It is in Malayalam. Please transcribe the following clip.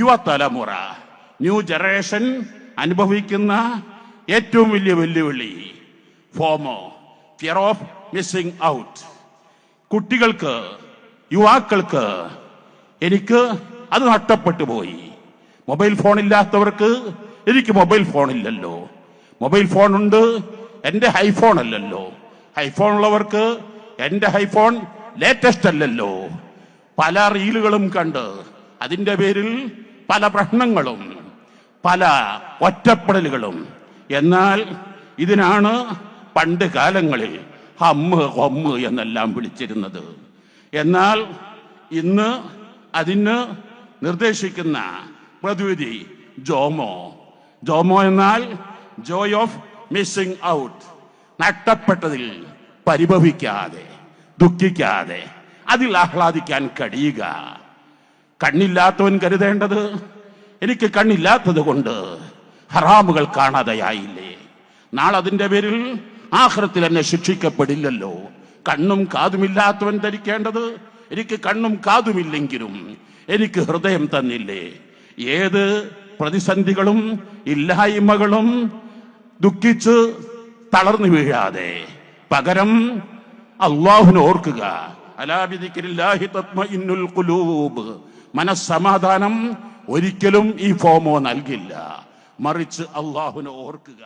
യുവതലമുറ, ന്യൂ ജനറേഷൻ അനുഭവിക്കുന്ന ഏറ്റവും വലിയ വെല്ലുവിളി ഫോമോ, ഫിയർ ഓഫ് മിസ്സിംഗ് ഔട്ട്. കുട്ടികൾക്ക്, യുവാക്കൾക്ക് എനിക്ക് അത് നഷ്ടപ്പെട്ടു പോയി. മൊബൈൽ ഫോൺ ഇല്ലാത്തവർക്ക് എനിക്ക് മൊബൈൽ ഫോൺ ഇല്ലല്ലോ, മൊബൈൽ ഫോൺ ഉണ്ട്, എന്റെ ഹൈഫോൺ അല്ലല്ലോ, ഹൈഫോൺ ഉള്ളവർക്ക് എന്റെ ഹൈഫോൺ ലേറ്റസ്റ്റ് അല്ലല്ലോ. പല റീലുകളും കണ്ട് അതിന്റെ പേരിൽ പല പ്രശ്നങ്ങളും, പല ഒറ്റപ്പെടലുകളും. എന്നാൽ ഇതിനാണ് പണ്ട് കാലങ്ങളിൽ ഹമ്മ് ഹൊമ്മ് എന്നെല്ലാം വിളിച്ചിരുന്നത്. എന്നാൽ ഇന്ന് അതിന് നിർദ്ദേശിക്കുന്ന പ്രതിവിധി ജോമോ. ജോമോ എന്നാൽ ജോയ് ഓഫ് മിസ്സിംഗ് ഔട്ട്. നഷ്ടപ്പെട്ടതിൽ പരിഭവിക്കാതെ, ദുഃഖിക്കാതെ അതിൽ ആഹ്ലാദിക്കാൻ കഴിയുക. കണ്ണില്ലാത്തവൻ കരുതേണ്ടത് എനിക്ക് കണ്ണില്ലാത്തത് കൊണ്ട് ഹറാമുകൾ കാണാതെയായില്ലേ, നാളെ അതിന്റെ പേരിൽ ആഖിറത്തിൽ എന്നെ ശിക്ഷിക്കപ്പെടില്ലല്ലോ. കണ്ണും കാതുമില്ലാത്തവൻ ധരിക്കേണ്ടത് എനിക്ക് കണ്ണും കാതുമില്ലെങ്കിലും എനിക്ക് ഹൃദയം തന്നില്ലേ. ഏത് പ്രതിസന്ധികളും ഇല്ലായ്മകളും ദുഃഖിച്ച് തളർന്നു വീഴാതെ പകരം അല്ലാഹുവിനെ ഓർക്കുക. അലാ ബിദിക്രില്ലാഹി തത്മഇന്നുൽ ഖുലൂബ്. മനസ്സമാധാനം ഒരിക്കലും ഈ ഫോമോ നൽകില്ല, മറിച്ച് അല്ലാഹുവിനെ ഓർക്കുക.